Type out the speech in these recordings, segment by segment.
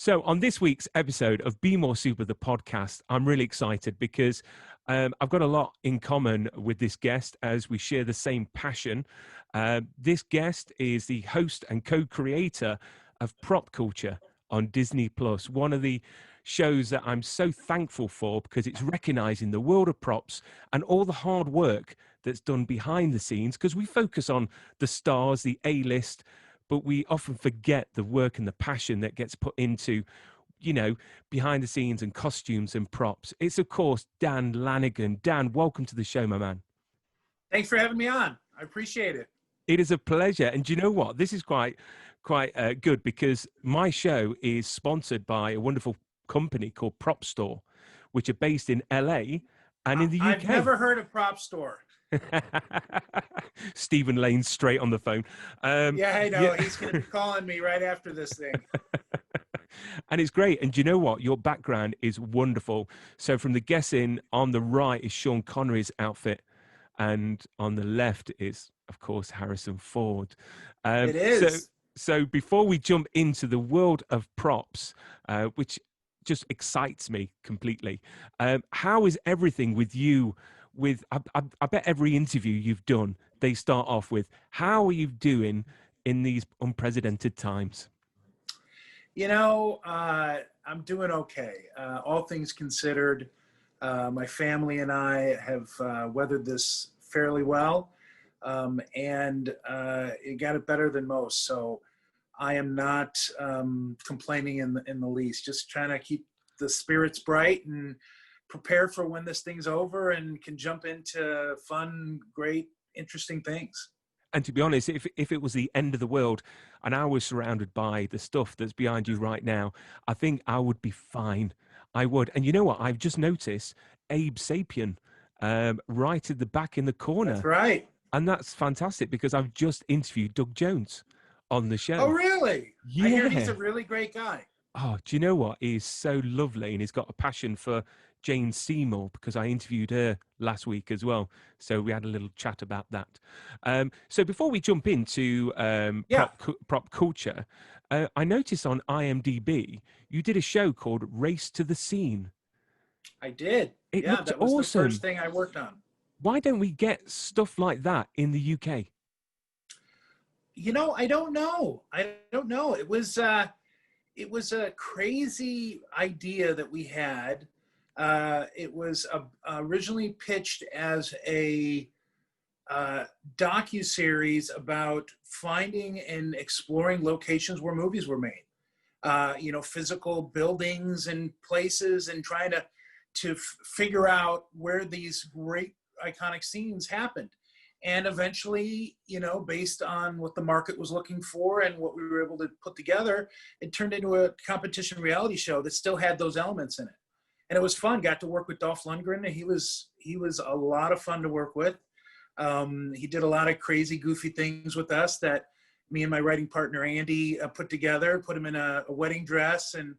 So on this week's episode of Be More Super, the podcast, I'm really excited because I've got a lot in common with this guest as we share the same passion. This guest is the host and co-creator of Prop Culture on Disney Plus, one of the shows that I'm so thankful for because it's recognizing the world of props and all the hard work that's done behind the scenes, because we focus on the stars, the A-list, but we often forget the work and the passion that gets put into, you know, behind the scenes and costumes and props. It's, of course, Dan Lanigan. Dan, welcome to the show, my man. Thanks for having me on. I appreciate it. It is a pleasure. And do you know what? This is quite good because my show is sponsored by a wonderful company called Prop Store, which are based in LA and in the UK. I've never heard of Prop Store. Stephen Lane's straight on the phone. Yeah, I know. Yeah. He's going to be calling me right after this thing. And it's great. And do you know what? Your background is wonderful. So from the guessing, on the right is Sean Connery's outfit. And on the left is, of course, Harrison Ford. It is. So before we jump into the world of props, which just excites me completely, how is everything with you? I bet every interview you've done, they start off with, how are you doing in these unprecedented times? You know, I'm doing okay. All things considered, my family and I have weathered this fairly well, and it got it better than most. So I am not complaining in the least, just trying to keep the spirits bright and prepared for when this thing's over and can jump into fun, great, interesting things. And to be honest, if it was the end of the world and I was surrounded by the stuff that's behind you right now, I think I would be fine. I would. And you know what? I've just noticed Abe Sapien right at the back in the corner. That's right. And that's fantastic because I've just interviewed Doug Jones on the show. Oh, really? Yeah. I hear he's a really great guy. Oh, do you know what? He's so lovely and he's got a passion for Jane Seymour because I interviewed her last week as well. So we had a little chat about that. So before we jump into prop culture, I noticed on IMDb, you did a show called Race to the Scene. I did. That was awesome. The first thing I worked on. Why don't we get stuff like that in the UK? You know, I don't know. It was a crazy idea that we had. It was originally pitched as a docu-series about finding and exploring locations where movies were made. You know, physical buildings and places, and trying to figure out where these great iconic scenes happened. And eventually, you know, based on what the market was looking for and what we were able to put together, it turned into a competition reality show that still had those elements in it. And it was fun. Got to work with Dolph Lundgren. He was a lot of fun to work with. He did a lot of crazy, goofy things with us that me and my writing partner, Andy, put together, put him in a wedding dress and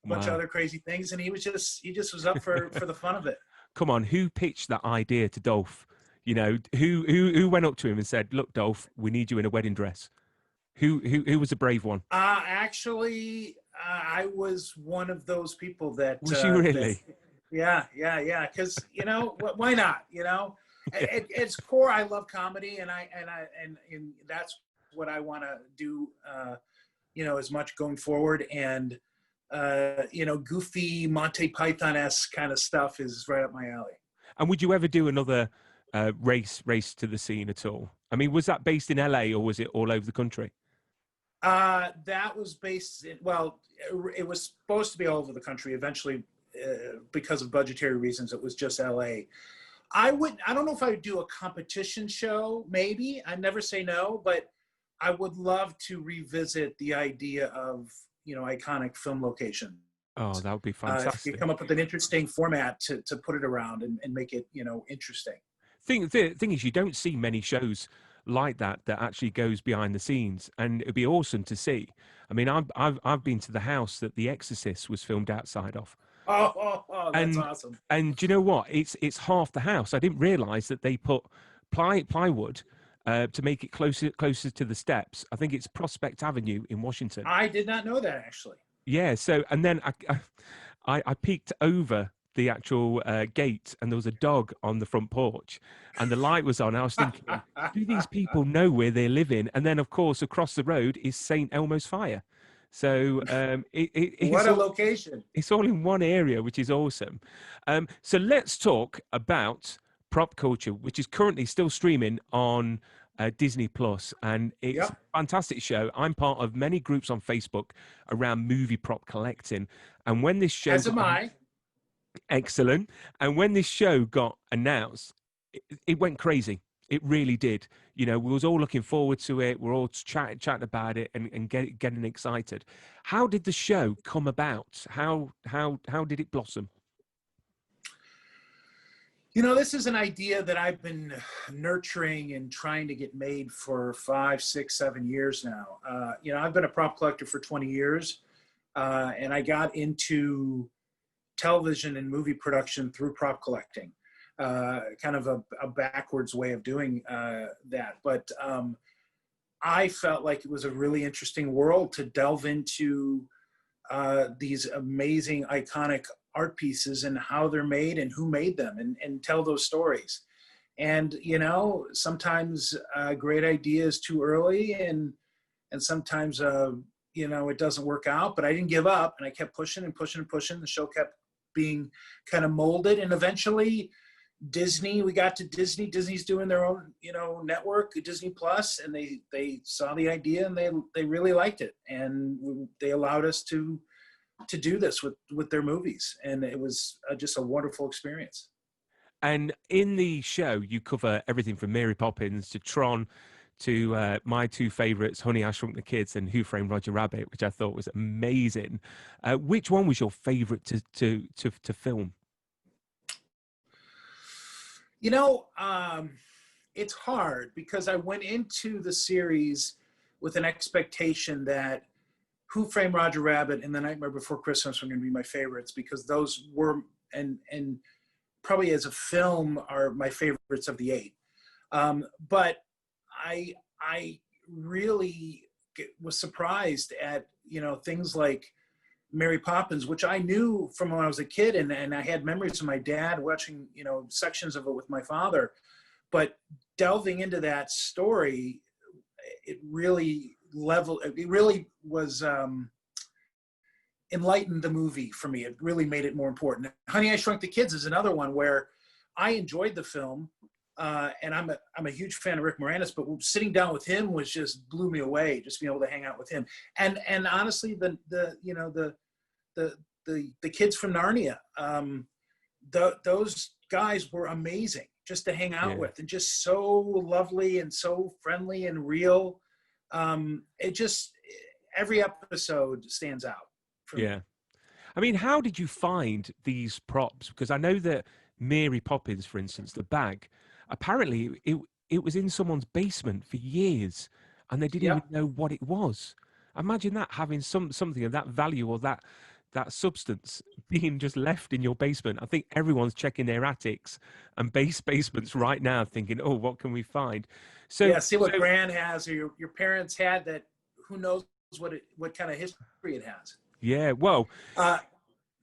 a bunch of other crazy things. And he just was up for the fun of it. Come on, who pitched that idea to Dolph? You know, who went up to him and said, "Look, Dolph, we need you in a wedding dress"? Who was the brave one? Actually, I was one of those people that. Was you really? Yeah. Because you know, why not? You know, at its core, I love comedy, and that's what I want to do. You know, as much going forward, and you know, goofy Monty Python-esque kind of stuff is right up my alley. And would you ever do another race to the scene at all? I mean, was that based in LA or was it all over the country? That was based in, well, it was supposed to be all over the country. Eventually, because of budgetary reasons, it was just LA. I don't know if I would do a competition show, maybe. I never say no, but I would love to revisit the idea of, you know, iconic film location. Oh, that would be fantastic. If you come up with an interesting format to put it around and make it, you know, interesting. The thing is, you don't see many shows like that actually goes behind the scenes, and it'd be awesome to see. I mean, I've been to the house that The Exorcist was filmed outside of. Oh, that's awesome. And do you know what? It's half the house. I didn't realize that they put plywood to make it closer to the steps. I think it's Prospect Avenue in Washington. I did not know that, actually. Yeah. So, and then I peeked over the actual gate, and there was a dog on the front porch, and the light was on. I was thinking, do these people know where they're living? And then, of course, across the road is St. Elmo's Fire. So What a location. it's all in one area, which is awesome. So let's talk about Prop Culture, which is currently still streaming on Disney Plus, and it's Yep. a fantastic show. I'm part of many groups on Facebook around movie prop collecting, and when this show As am got I. excellent, and when this show got announced, it went crazy. It really did. You know, we was all looking forward to it. We're all chatting about it and getting excited. How did the show come about? How did it blossom? You know, this is an idea that I've been nurturing and trying to get made for 5, 6, 7 years now. You know, I've been a prop collector for 20 years, and I got into television and movie production through prop collecting. Kind of a backwards way of doing that. But I felt like it was a really interesting world to delve into these amazing, iconic art pieces and how they're made and who made them, and tell those stories. And, you know, sometimes a great idea is too early, and sometimes, you know, it doesn't work out, but I didn't give up, and I kept pushing and pushing and pushing. The show kept being kind of molded, and eventually we got to Disney. Disney's doing their own, you know, network, Disney Plus, and they saw the idea, and they really liked it, and they allowed us to do this with their movies, and it was just a wonderful experience. And in the show, you cover everything from Mary Poppins to Tron to my two favorites, Honey, I Shrunk the Kids and Who Framed Roger Rabbit, which I thought was amazing. Which one was your favorite to film? You know, it's hard because I went into the series with an expectation that Who Framed Roger Rabbit and The Nightmare Before Christmas were going to be my favorites, because those were, and probably as a film, are my favorites of the 8. But I really was surprised at, you know, things like Mary Poppins, which I knew from when I was a kid, and I had memories of my dad watching, you know, sections of it with my father. But delving into that story, it really was enlightened the movie for me. It really made it more important. Honey, I Shrunk the Kids is another one where I enjoyed the film, and I'm a huge fan of Rick Moranis, but sitting down with him was just blew me away. Just being able to hang out with him, and honestly, the kids from Narnia, those guys were amazing just to hang out with, and just so lovely and so friendly and real. It just, every episode stands out. Yeah. I mean, how did you find these props? Because I know that Mary Poppins, for instance, the bag, apparently it was in someone's basement for years, and they didn't even know what it was. Imagine that, having something of that value, or that substance being just left in your basement. I think everyone's checking their attics and basements right now, thinking, "Oh, what can we find?" So see what Gran has, or your parents had, that who knows what kind of history it has. Yeah, well,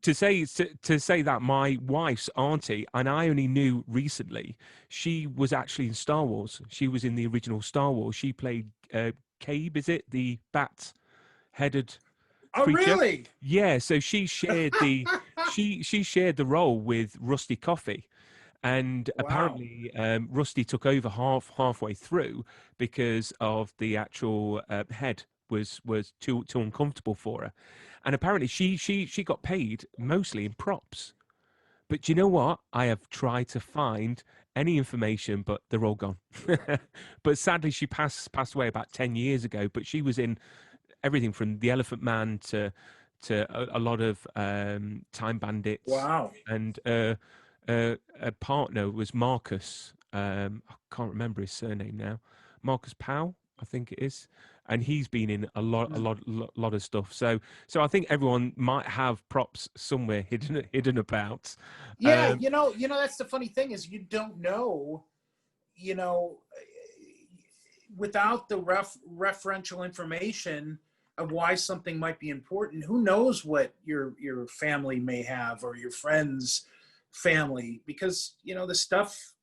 to say that my wife's auntie, and I only knew recently, she was actually in Star Wars. She was in the original Star Wars. She played Cabe, is it, the bat-headed creature? Really? Yeah. So she shared the she shared the role with Rusty Coffey, and apparently Rusty took over halfway through because of the actual head was too uncomfortable for her, and apparently she got paid mostly in props. But do you know what? I have tried to find any information, but they're all gone. But sadly, she passed away about 10 years ago. But she was in everything from The Elephant Man to a lot of Time Bandits. Wow. And a partner was Marcus. I can't remember his surname now. Marcus Powell, I think it is. And he's been in a lot of stuff. So I think everyone might have props somewhere hidden about. Yeah, you know, that's the funny thing, is you don't know, you know, without the referential information, of why something might be important. Who knows what your family may have, or your friends' family, because the stuff,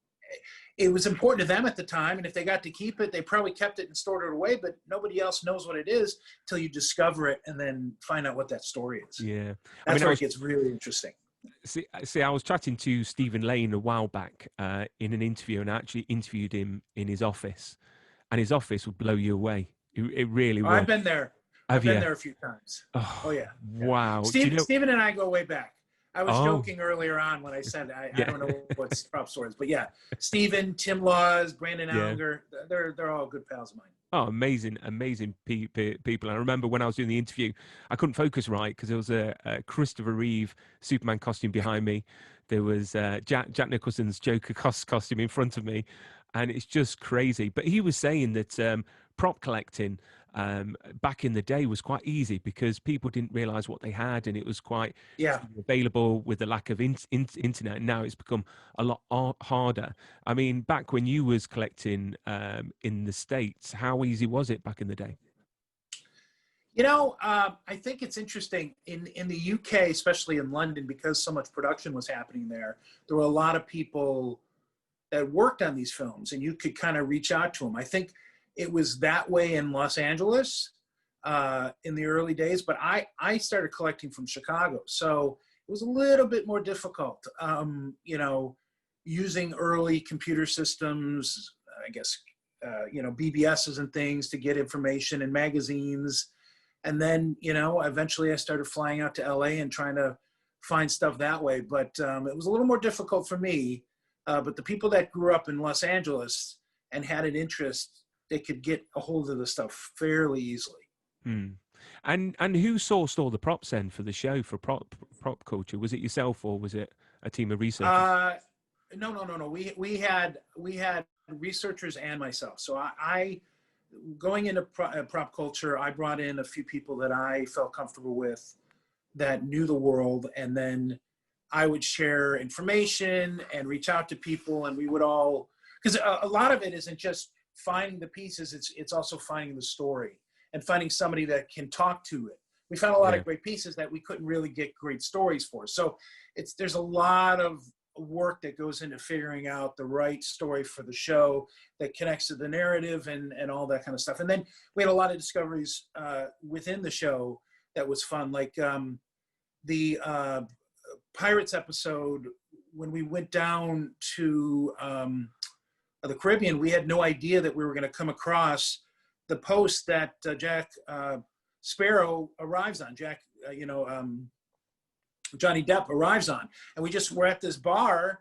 it was important to them at the time, and if they got to keep it, they probably kept it and stored it away, but nobody else knows what it is till you discover it and then find out what that story is. Yeah. That's where it gets really interesting. See, I was chatting to Stephen Lane a while back in an interview, and I actually interviewed him in his office, and his office would blow you away. It really would. I've been there. I've been there a few times. Oh yeah. Wow. Stephen and I go way back. I was Oh. joking earlier on when I said I don't know what prop stores, but yeah, Stephen, Tim Laws, Brandon Allinger, they're all good pals of mine. Oh, amazing people. And I remember when I was doing the interview, I couldn't focus right because there was a Christopher Reeve Superman costume behind me. There was Jack Nicholson's Joker costume in front of me. And it's just crazy. But he was saying that prop collecting back in the day was quite easy because people didn't realize what they had, and it was quite available with the lack of internet. And now it's become a lot harder. I mean, back when you was collecting in the States, how easy was it back in the day? I think it's interesting in the UK, especially in London, because so much production was happening there. There were a lot of people that worked on these films, and you could kind of reach out to them. I think it was that way in Los Angeles in the early days, but I started collecting from Chicago. So it was a little bit more difficult, using early computer systems, I guess, BBSs and things to get information and magazines. And then, eventually I started flying out to LA and trying to find stuff that way. But it was a little more difficult for me. But the people that grew up in Los Angeles and had an interest, they could get a hold of the stuff fairly easily. And who sourced all the props then for the show, for prop culture? Was it yourself, or was it a team of researchers? No. We had researchers and myself. So I going into prop culture, I brought in a few people that I felt comfortable with, that knew the world, and then I would share information and reach out to people, and we would all, because a lot of it isn't just finding the pieces, it's also finding the story and finding somebody that can talk to it. We found a lot of great pieces that we couldn't really get great stories for. So there's a lot of work that goes into figuring out the right story for the show that connects to the narrative and all that kind of stuff. And then we had a lot of discoveries within the show that was fun, like the Pirates episode, when we went down to the Caribbean, we had no idea that we were going to come across the post that Jack Sparrow arrives on. Johnny Depp arrives on, and we just were at this bar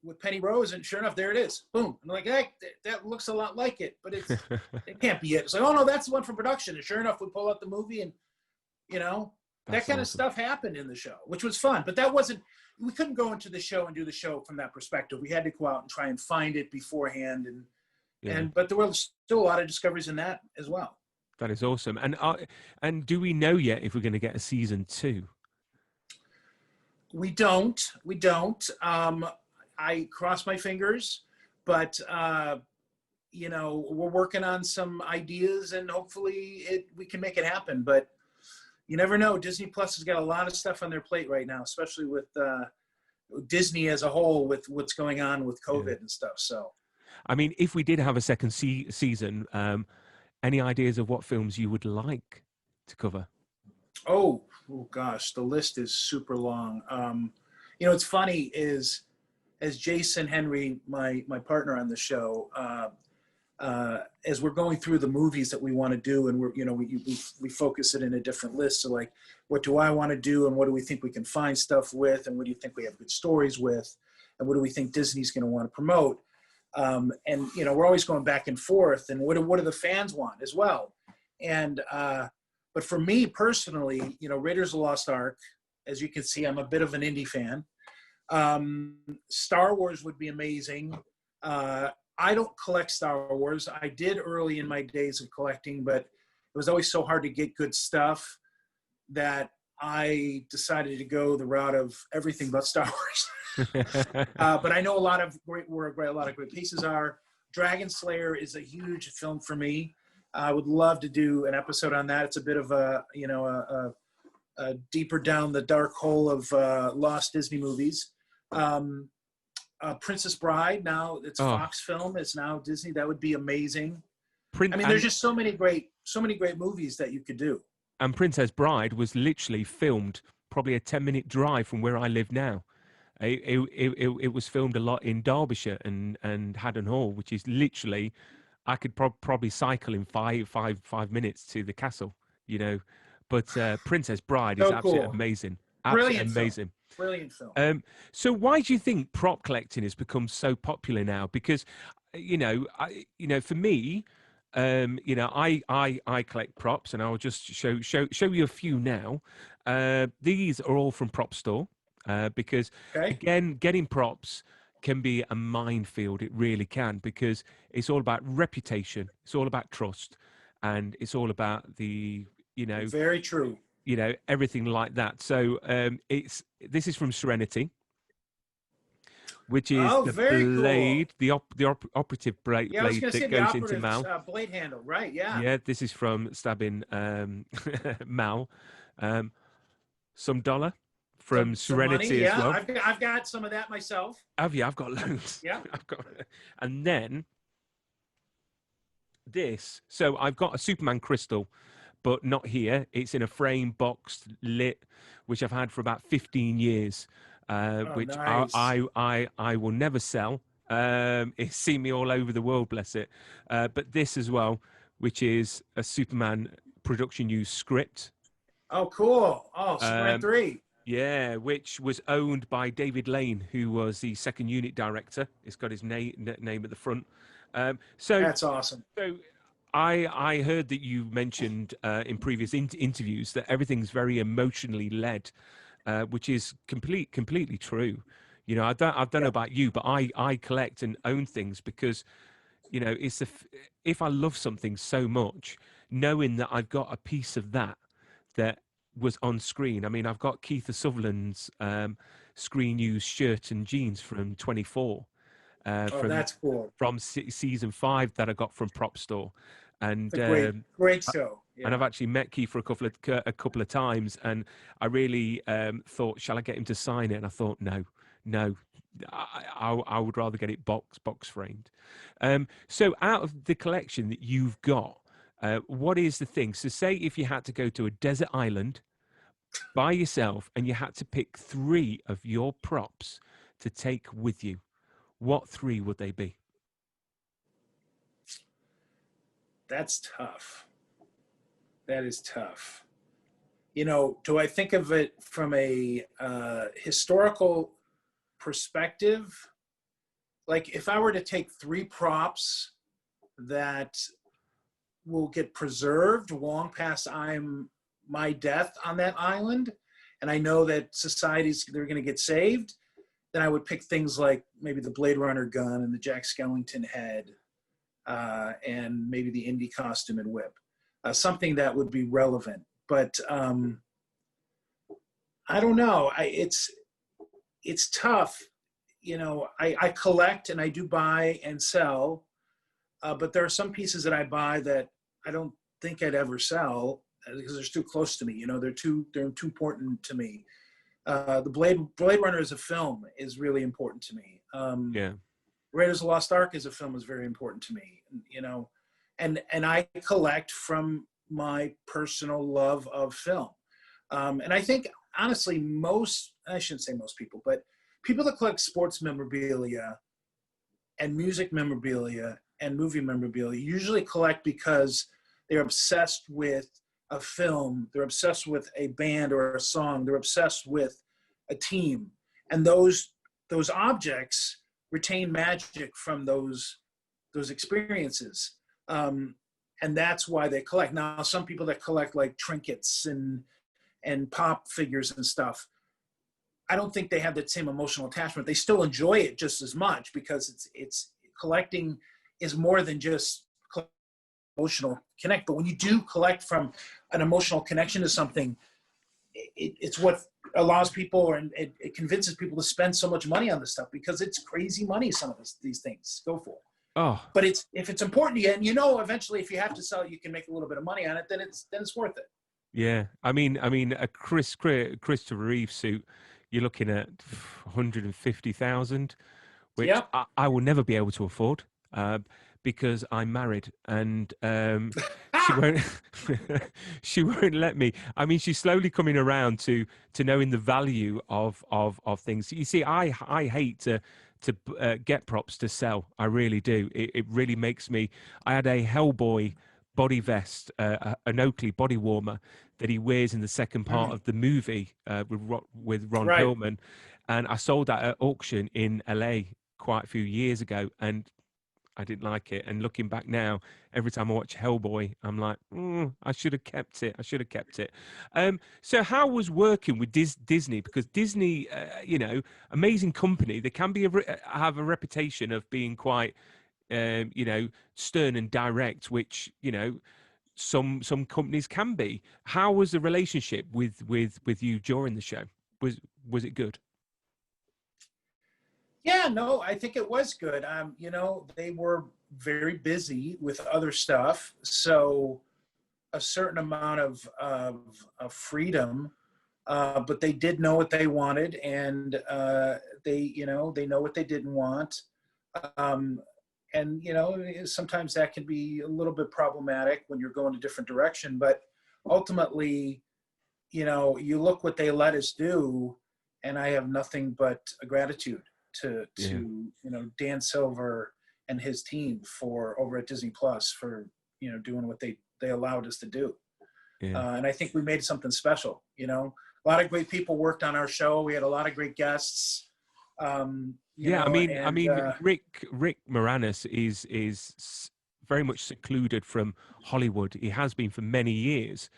with Penny Rose, and sure enough, there it is. Boom! I'm like, hey, that looks a lot like it, but it can't be it. It's like, oh no, that's the one from production. And sure enough, we pull out the movie, and that kind of stuff happened in the show, which was fun. But we couldn't go into the show and do the show from that perspective. We had to go out and try and find it beforehand, but there were still a lot of discoveries in that as well. That is awesome. And do we know yet if we're going to get a season 2? We don't. I cross my fingers, but we're working on some ideas, and hopefully we can make it happen. But you never know. Disney Plus has got a lot of stuff on their plate right now, especially with Disney as a whole, with what's going on with COVID and stuff. So, I mean, if we did have a second season, any ideas of what films you would like to cover? Oh gosh, the list is super long. It's funny is, as Jason Henry, my partner on the show, as we're going through the movies that we want to do, and we focus it in a different list. So like, what do I want to do, and what do we think we can find stuff with, and what do you think we have good stories with, and what do we think Disney's going to want to promote? We're always going back and forth, and what do the fans want as well? And but for me personally, Raiders of the Lost Ark, as you can see, I'm a bit of an indie fan. Star Wars would be amazing. I don't collect Star Wars. I did early in my days of collecting, but it was always so hard to get good stuff that I decided to go the route of everything but Star Wars. But I know a lot of great pieces are. Dragon Slayer is a huge film for me. I would love to do an episode on that. It's a bit of a, you know, a deeper down the dark hole of lost Disney movies. Princess Bride, now it's Oh, Fox film, it's now Disney. That would be amazing. Prin- I mean, there's and just so many great movies that you could do. and Princess Bride was literally filmed probably a 10-minute drive from where I live now. It was filmed a lot in Derbyshire and Haddon Hall, which is literally, I could probably cycle in five minutes to the castle, you know. But Princess Bride is So absolutely cool. amazing, absolutely Brilliant film. amazing. Brilliant film. So why do you think prop collecting has become so popular now? Because, for me, I collect props, and I'll just show you a few now. These are all from Prop Store, because Okay. again, getting props can be a minefield. It really can, because it's all about reputation, it's all about trust, and it's all about Very true. everything like that. So this is from Serenity, which is Oh, the very cool. blade, operative blade, Yeah, I was going to that say the goes into operative Mal. blade handle, right? Yeah. Yeah, this is from stabbing Mal. Some dollar from Some money. Serenity as Yeah, well. I've got some of that myself. Have you? I've got loads. Yeah. I've got, and then this. So I've got a Superman crystal, but not here. It's in a frame, boxed, lit, which I've had for about 15 years, Oh, which nice. I will never sell. It's seen me all over the world, bless it. But this as well, which is a Superman production use script. Oh, cool. Oh, Superman Um, 3. yeah, which was owned by David Lane, who was the second unit director. It's got his name at the front. So That's awesome. so I heard that you mentioned in previous interviews that everything's very emotionally led, which is completely true. I don't know Yeah. about you, but I collect and own things because if I love something so much, knowing that I've got a piece of that was on screen. I mean, I've got Keith Sutherland's screen use shirt and jeans from 24. Oh, that's cool. From season 5 that I got from Prop Store, and It's a great show. and Yeah. I've actually met Keith for a couple of times, and I really thought, shall I get him to sign it? And I thought, no, I would rather get it box framed. So out of the collection that you've got, what is the thing? So say if you had to go to a desert island by yourself and you had to pick 3 of your props to take with you, what 3 would they be? That's tough. That is tough. Do I think of it from a historical perspective? Like, if I were to take 3 props that will get preserved long past my death on that island, and I know that they're going to get saved, then I would pick things like maybe the Blade Runner gun and the Jack Skellington head, and maybe the Indy costume and whip, something that would be relevant. But I don't know. It's tough. I collect and I do buy and sell, but there are some pieces that I buy that I don't think I'd ever sell because they're too close to me. They're too important to me. The Blade Runner as a film is really important to me. Yeah. Raiders of the Lost Ark as a film is very important to me. And I collect from my personal love of film. And I think honestly, I shouldn't say most people, but people that collect sports memorabilia and music memorabilia and movie memorabilia usually collect because they're obsessed with a film, they're obsessed with a band or a song, they're obsessed with a team. And those objects retain magic from those experiences. And that's why they collect. Now, some people that collect like trinkets and pop figures and stuff, I don't think they have that same emotional attachment. They still enjoy it just as much because it's collecting is more than just emotional connect. But when you do collect from an emotional connection to something, it's what allows people, and it convinces people to spend so much money on this stuff because it's crazy money some of these things go for. Oh, But if it's important to you, and you know, eventually if you have to sell it, you can make a little bit of money on it, then it's worth it. yeah. I mean, a Christopher Reeve suit, you're looking at 150,000, which Yep. I will never be able to afford, because I'm married, and she won't she won't let me. I mean, she's slowly coming around to knowing the value of things. You see, I hate to get props to sell. I really do. It really makes me. I had a Hellboy body vest, an Oakley body warmer that he wears in the second part Mm, of the movie, with Ron right. Perlman, and I sold that at auction in LA quite a few years ago, and I didn't like it. And looking back now, every time I watch Hellboy, I'm like, I should have kept it. I should have kept it. So how was working with Disney? Because Disney, amazing company. They can be have a reputation of being quite, stern and direct, which some companies can be. How was the relationship with you during the show? Was it good? Yeah, no, I think it was good. They were very busy with other stuff, so a certain amount of freedom, but they did know what they wanted, and they know what they didn't want. Um, and sometimes that can be a little bit problematic when you're going a different direction. But ultimately, you look what they let us do, and I have nothing but gratitude Yeah, to Dan Silver and his team for over at Disney Plus for doing what they allowed us to do. yeah. And I think we made something special. A lot of great people worked on our show. We had a lot of great guests. Yeah, I And mean, Rick Moranis is very much secluded from Hollywood. He has been for many years.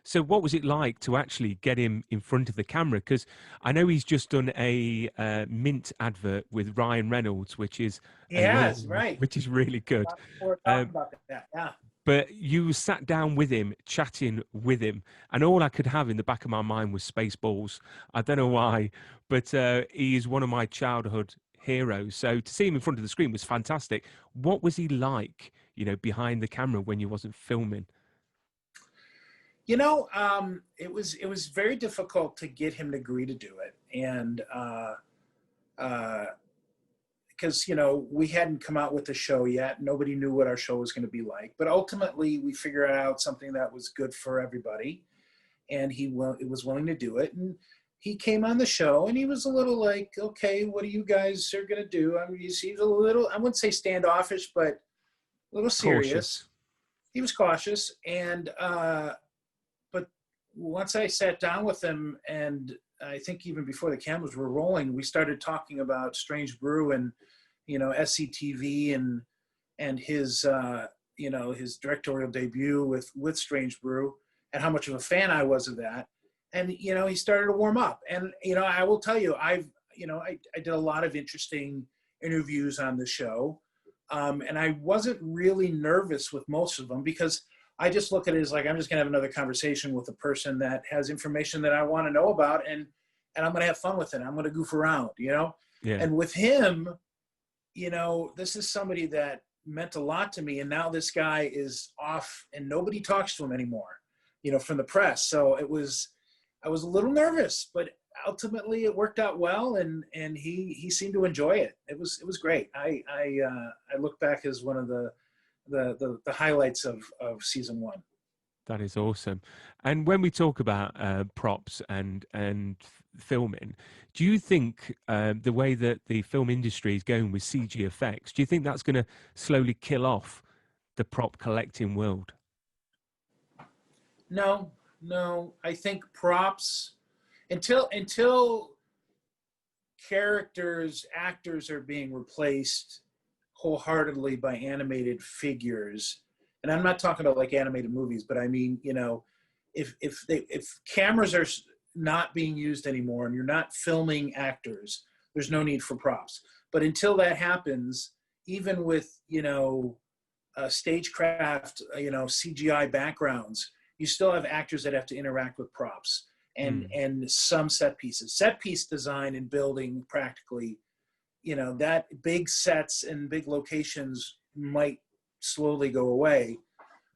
So, what was it like to actually get him in front of the camera? Because I know he's just done a Mint advert with Ryan Reynolds, which is he has, right. which is really A good. lot of people were Um, talking about that. Yeah. but you sat down with him, chatting with him, and all I could have in the back of my mind was Spaceballs. I don't know why, but he is one of my childhood heroes. So to see him in front of the screen was fantastic. What was he like, behind the camera when you wasn't filming? It was very difficult to get him to agree to do it, and uh, because we hadn't come out with the show yet. Nobody knew what our show was going to be like, but ultimately we figured out something that was good for everybody, and was willing to do it. And he came on the show, and he was a little like, okay, what do you guys are going to do? I mean, he's a little, I wouldn't say standoffish, but a little serious. Cautious. He was cautious, and but once I sat down with him, and I think even before the cameras were rolling, we started talking about Strange Brew and SCTV and his directorial debut with Strange Brew, and how much of a fan I was of that. And he started to warm up. And I will tell you, I did a lot of interesting interviews on the show, and I wasn't really nervous with most of them because I just look at it as like I'm just gonna have another conversation with a person that has information that I want to know about, and I'm gonna have fun with it. I'm gonna goof around. Yeah. And with him, this is somebody that meant a lot to me, and now this guy is off, and nobody talks to him anymore, from the press. So I was a little nervous, but ultimately it worked out well, and he seemed to enjoy it. It was great. I look back as one of the highlights of season one. That is awesome. And when we talk about props and filming, do you think the way that the film industry is going with CGFX, do you think that's going to slowly kill off the prop collecting world? No, no. I think props until actors are being replaced wholeheartedly by animated figures. And I'm not talking about like animated movies, but I mean, if cameras are not being used anymore and you're not filming actors, there's no need for props. But until that happens, even with stagecraft, CGI backgrounds, you still have actors that have to interact with props and Mm. some set pieces. Set piece design and building practically that big sets and big locations might slowly go away.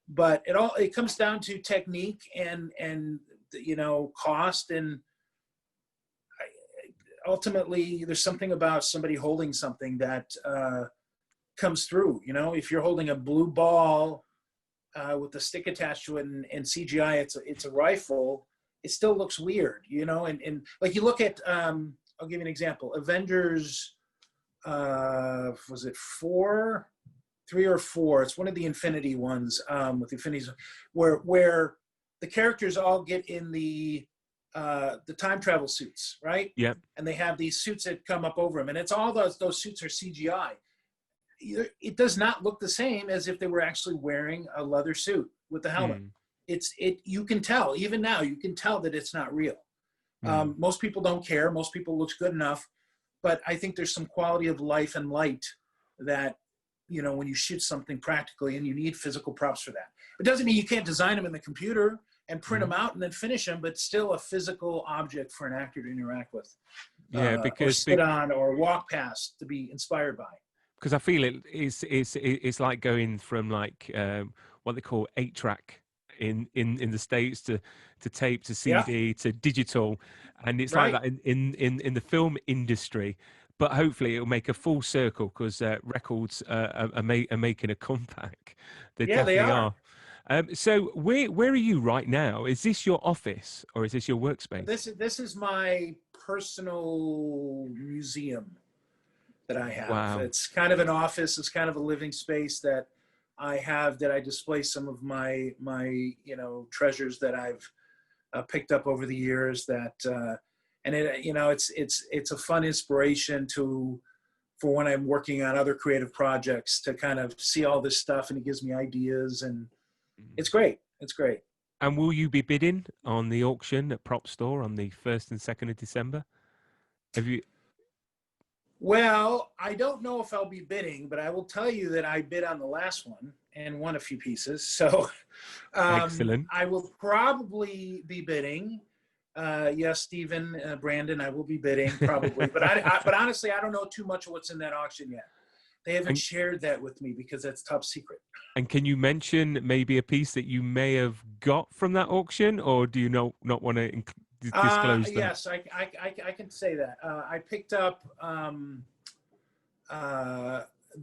But it comes down to technique and cost, and ultimately there's something about somebody holding something that comes through. If you're holding a blue ball with a stick attached to it in CGI, it's a rifle. It still looks weird, and like you look at, I'll give you an example. Avengers, was it 4? 3 or 4? It's one of the Infinity ones, with the Infinities, where the characters all get in the time travel suits, right? Yep. And they have these suits that come up over them, and it's all those suits are CGI. It does not look the same as if they were actually wearing a leather suit with the helmet. You can tell, even now, you can tell that it's not real. Most people don't care. Most people looks good enough, but I think there's some quality of life and light that, when you shoot something practically, and you need physical props for that. It doesn't mean you can't design them in the computer and print them out and then finish them, but still a physical object for an actor to interact with. Yeah, because or sit on or walk past to be inspired by. Because I feel it's like going from like what they call 8-track in the States to tape to CD to digital, and it's like that in the film industry. But hopefully it'll make a full circle, because records are making a comeback. They definitely are. So where are you right now? Is this your office or is this your workspace? This is my personal museum that I have. Wow. It's kind of an office. It's kind of a living space that I have, that I display some of my treasures that I've picked up over the years. That and it's a fun inspiration for when I'm working on other creative projects, to kind of see all this stuff, and it gives me ideas, and it's great. It's great. And will you be bidding on the auction at Prop Store on the 1st and 2nd of December? Have you? Well, I don't know if I'll be bidding, but I will tell you that I bid on the last one and won a few pieces. So Excellent. I will probably be bidding. Yes, Stephen, Brandon, I will be bidding probably. But honestly, I don't know too much of what's in that auction yet. They haven't shared that with me because that's top secret. And can you mention maybe a piece that you may have got from that auction, or do you not want to disclose that? Yes, I can say that. I picked up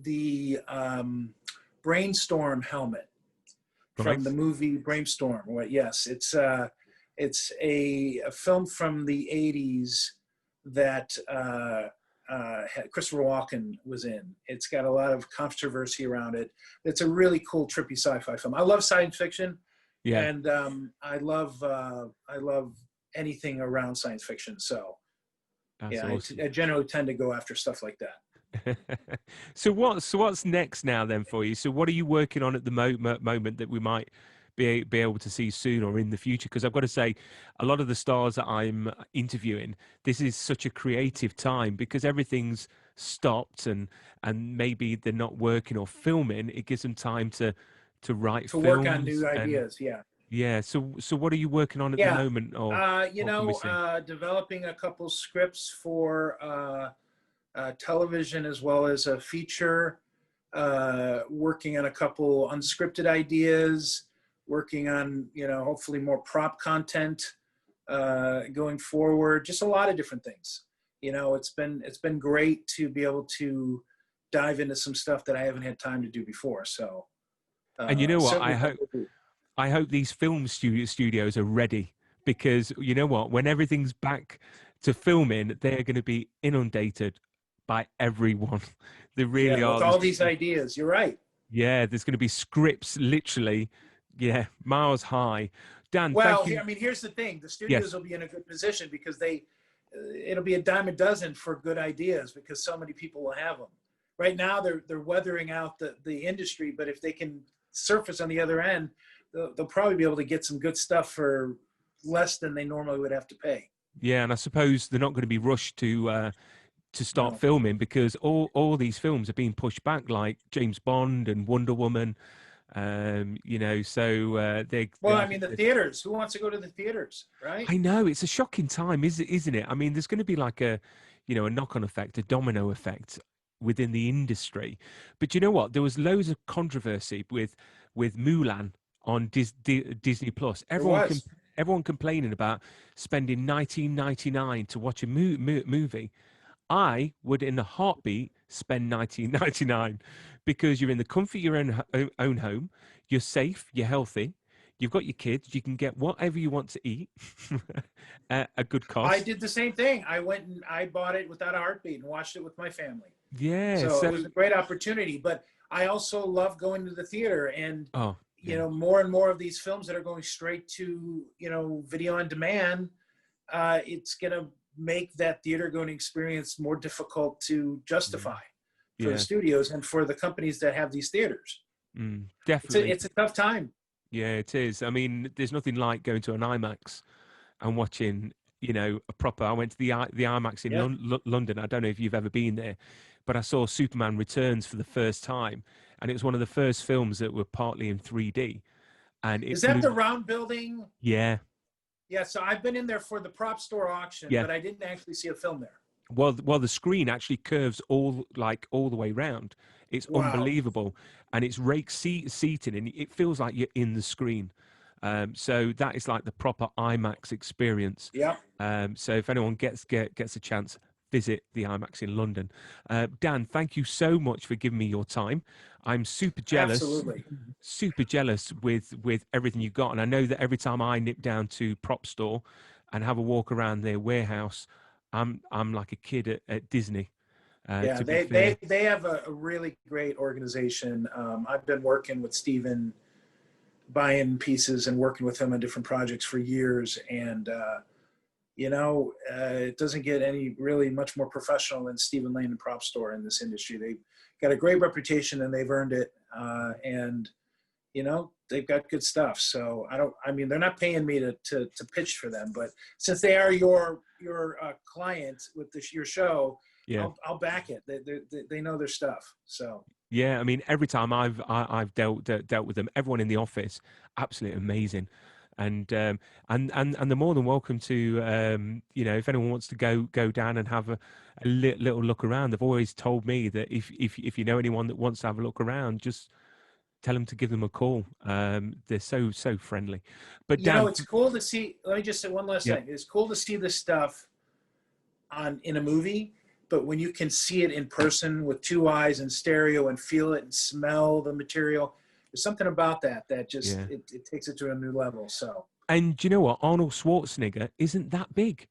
the Brainstorm helmet from the movie Brainstorm. Well, yes, it's a film from the 80s that Christopher Walken was in. It's got a lot of controversy around it. It's a really cool, trippy sci-fi film. I love science fiction, and I love anything around science fiction. So, awesome. I generally tend to go after stuff like that. So what's next now then for you? So what are you working on at the moment that we might be able to see soon or in the future? Because I've got to say, a lot of the stars that I'm interviewing, this is such a creative time because everything's stopped and maybe they're not working or filming. It gives them time to write films, work on new ideas. Yeah. So what are you working on at the moment? Or developing a couple scripts for television as well as a feature. Working on a couple unscripted ideas. Working on hopefully more prop content going forward. Just a lot of different things. It's been great to be able to dive into some stuff that I haven't had time to do before. So. And you know what? I hope these film studios are ready, because you know what? When everything's back to filming, they're going to be inundated by everyone. They really are. With all these ideas, you're right. Yeah, there's going to be scripts literally, miles high. Dan, well, here's the thing: the studios will be in a good position because it'll be a dime a dozen for good ideas because so many people will have them. Right now, they're weathering out the industry, but if they can surface on the other end, they'll probably be able to get some good stuff for less than they normally would have to pay. Yeah, and I suppose they're not going to be rushed to start filming because all these films are being pushed back, like James Bond and Wonder Woman. So the theaters. Who wants to go to the theaters, right? I know, it's a shocking time, isn't it? I mean, there's going to be like a a knock-on effect, a domino effect within the industry. But you know what? There was loads of controversy with Mulan on Disney Plus. There was. Everyone complaining about spending 19.99 to watch a movie. I would, in a heartbeat, spend 19.99 because you're in the comfort of your own home. You're safe. You're healthy. You've got your kids. You can get whatever you want to eat at a good I cost. did the same thing. I went and I bought it without a heartbeat and watched it with my family. Yeah. So it So, was a great opportunity. But I also love going to the theater, and oh, yeah. more and more of these films that are going straight to video on demand. It's gonna make that theater going experience more difficult to Mm, justify for the yeah. studios and for the companies that have these theaters. It's a Definitely. it's a tough time. Yeah, it is. I mean, there's nothing like going to an IMAX and watching, a proper. I went to the IMAX in Yeah. London. I don't know if you've ever been there, but I saw Superman Returns for the first time, and it was one of the first films that were partly in 3D, and Is it that blew. the round building? Yeah, Yeah. So I've been in there for the prop store auction, yeah. but I didn't actually see a film there. Well, the screen actually curves all the way round. It's Wow. unbelievable, and it's rake seating, and it feels like you're in the screen. So that is like the proper IMAX experience. Yeah. So if anyone gets a chance, visit the IMAX in London. Dan, thank you so much for giving me your time. I'm Absolutely. super jealous with everything you got, and I know that every time I nip down to Prop Store and have a walk around their warehouse, I'm like a kid at Disney. Yeah. To be They fair, they have a really great organization. I've been working with Steven, buying pieces and working with him on different projects for years, and it doesn't get any really much more professional than Stephen Lane and Prop Store in this industry. They've got a great reputation and they've earned it. And they've got good stuff. So I mean, they're not paying me to pitch for them, but since they are your client with your show, yeah. I'll back it. They know their stuff. So Yeah, I mean, every time I've dealt with them, everyone in the office, absolutely amazing, and they're more than welcome to, if anyone wants to go down and have a little look around. They've always told me that if you know anyone that wants to have a look around, just tell them to give them a call. They're so friendly. But Dan, it's cool to see. Let me just say one last yeah, thing. It's cool to see this stuff in a movie, but when you can see it in person with two eyes and stereo and feel it and smell the material, there's something about that just yeah. it takes it to a new level. So And do you know what? Arnold Schwarzenegger isn't that big.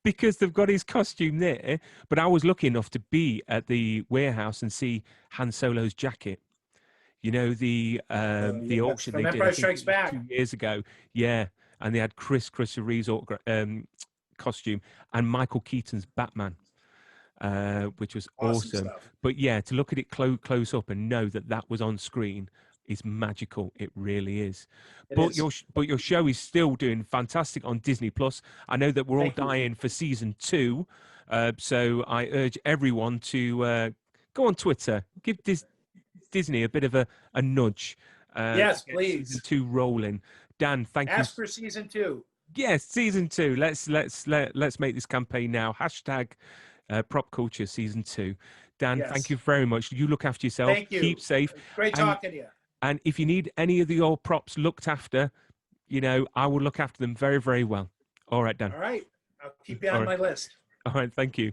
Because they've got his costume there. But I was lucky enough to be at the warehouse and see Han Solo's jacket. The that's auction from they did, Empire I think it Strikes was Back. 2 years ago. Yeah. And they had Chris Reeve's costume and Michael Keaton's Batman, which was Awesome awesome. stuff. But yeah, to look at it close up and know that that was on screen is magical. It really is. It But is. your show is still doing fantastic on Disney Plus. I know that we're all Thank you. dying for season 2, so I urge everyone to go on Twitter, give Disney a bit of a nudge to Yes, get season please. 2 rolling. Dan, thank you. Ask for season 2. Yes, season 2. Let's make this campaign now. Hashtag Prop Culture season 2. Dan, thank you Yes. very much. You look after yourself. Thank Keep you. safe. Great And talking to you. and if you need any of the old props looked after, I will look after them very, very well. All right, Dan. All right. I'll keep you All on right. my list. All right. Thank you.